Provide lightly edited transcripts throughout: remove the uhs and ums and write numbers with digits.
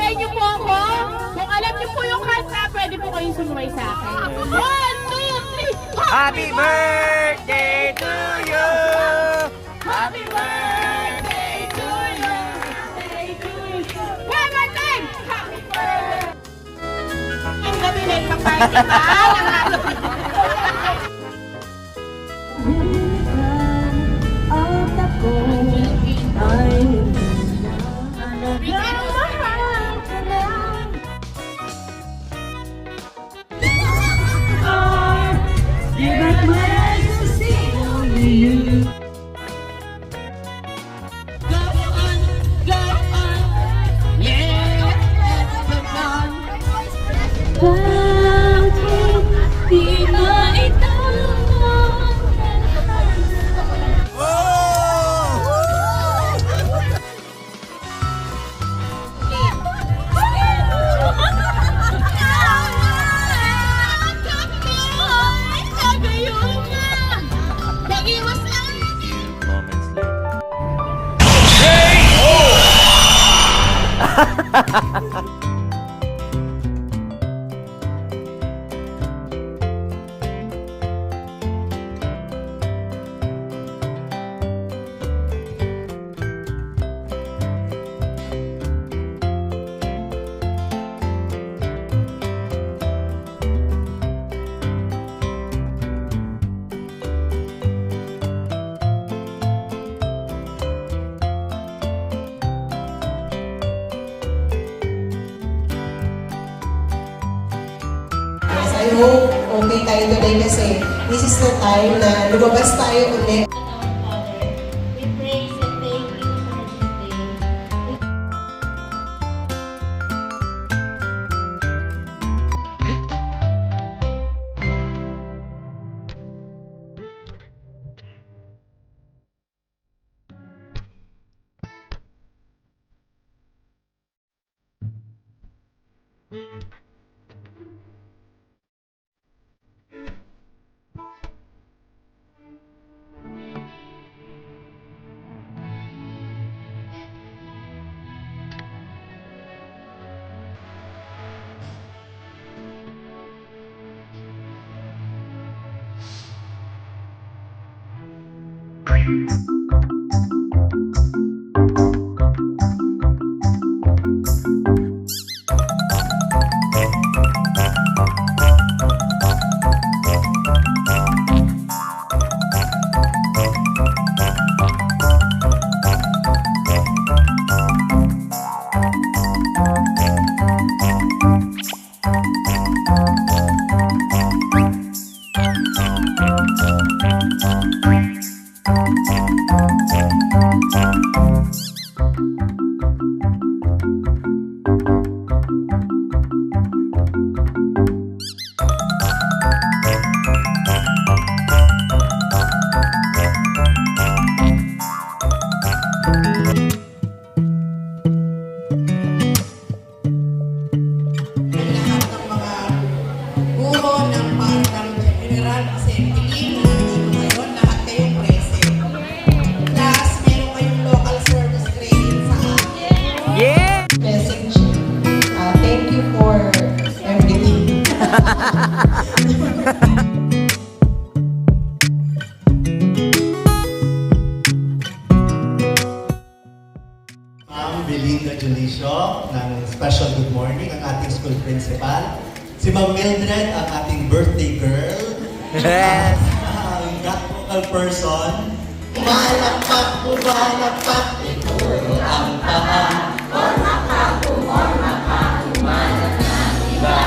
Hintayin niyo po ako. Kung alam niyo po yung kanta, pwede po kayong sumuway sa akin. 1, 2, 3. Happy birthday to you! Happy birthday to you! Birthday to you! One more time! Happy birthday! Ang gabi na yung pagkain ba? I hope okay tayo today kasi this is the time na lumabas tayo ulit. We praise and thank you for this day. Belinda Julicio ng Special Good Morning, ang ating school principal. Si Ma'am Mildred, ang ating birthday girl. Yes! Ang vocal person. Umalapak, ito ang paa. Forma ka, umalat ng iba.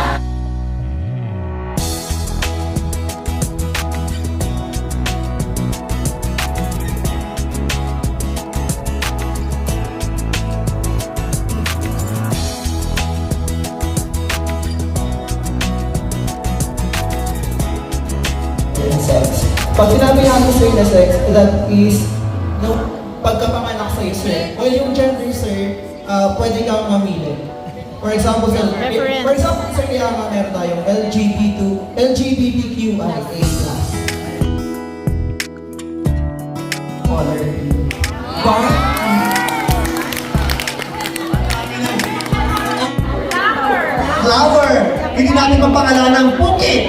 Sex. Pag sinabi natin sir na sex, that is, no, pagkapanganak sa'yo sir. Well, yung gender sir, pwede kang mamili. For example, sir, kaya nga meron tayong LGBTQIA+. Color. Hindi natin mapangalanan ng Puki!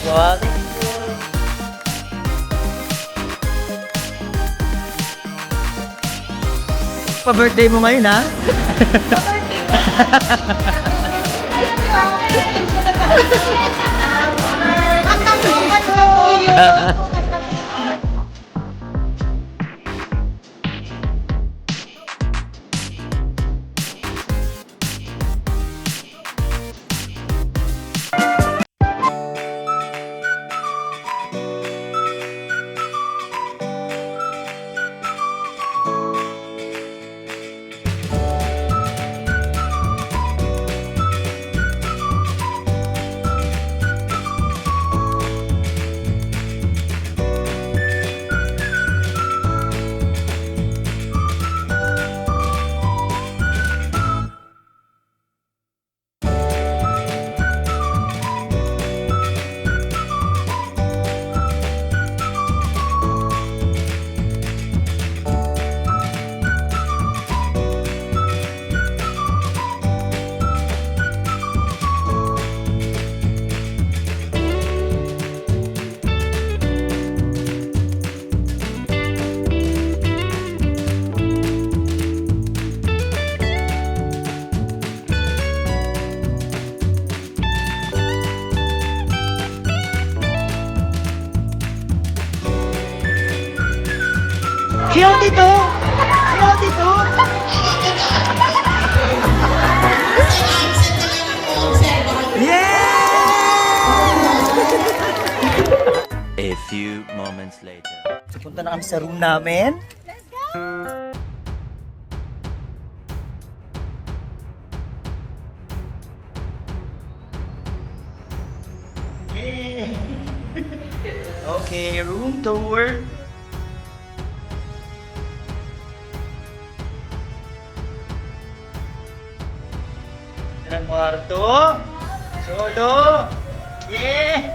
Wow. Pa-birthday mo ngayon, ha? Cute ito! Cute ito! A few moments later. Punta na kami sa room namin. Yay! Okay, room tour. Ang kwarto. Solo. Yeah!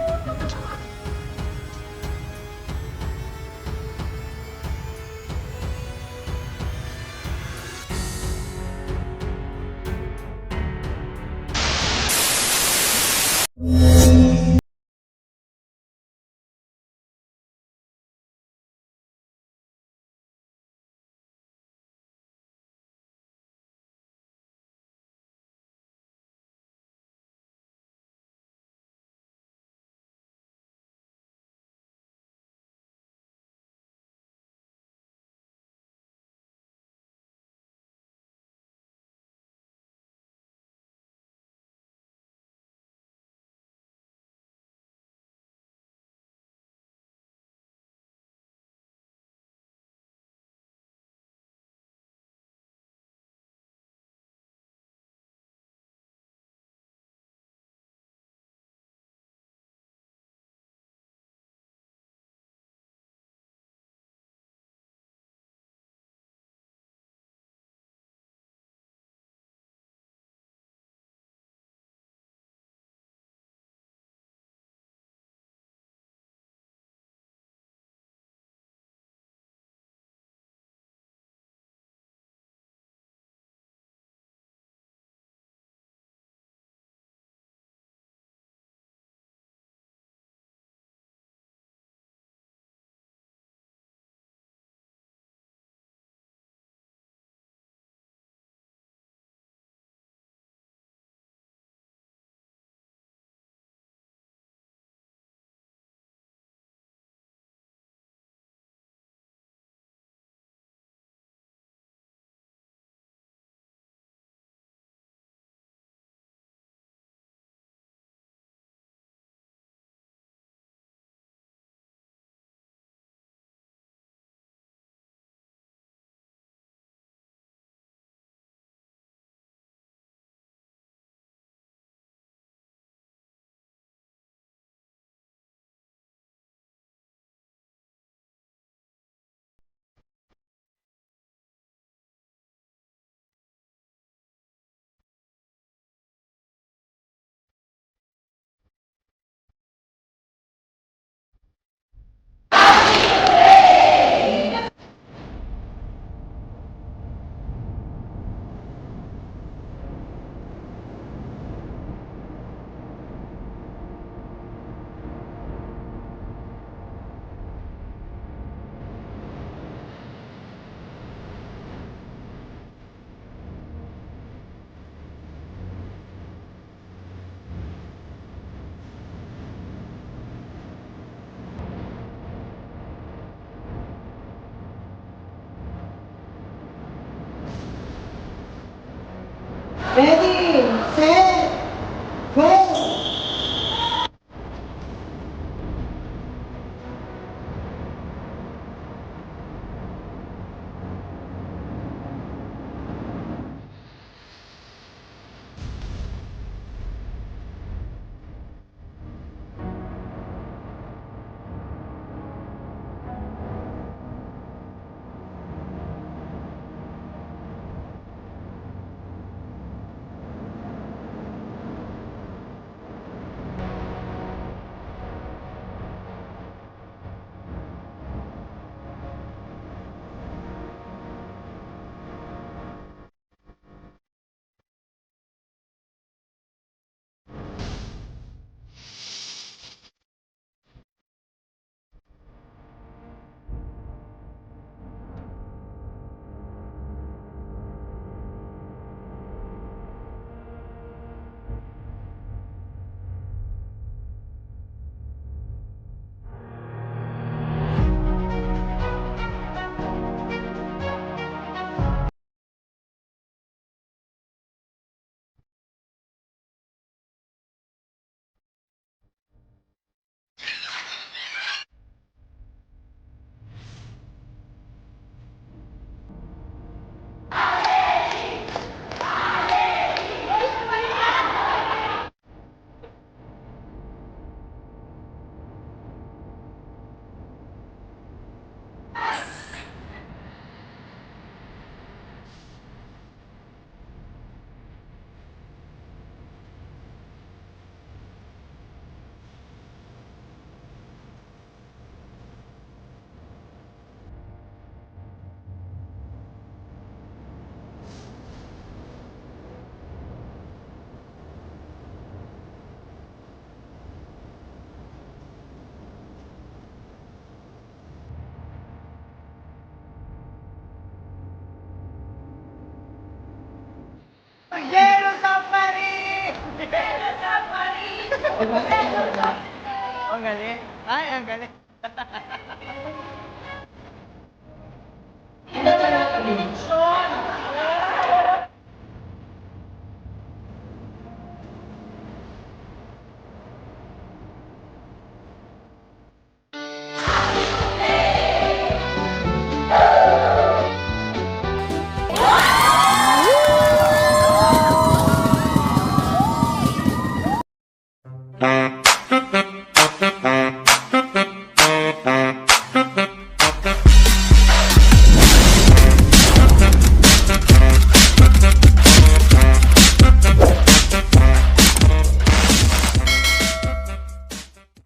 Yelo sa Paris! Yelo sa Paris! Ang galing. Ay, ang galing. Ito na lang.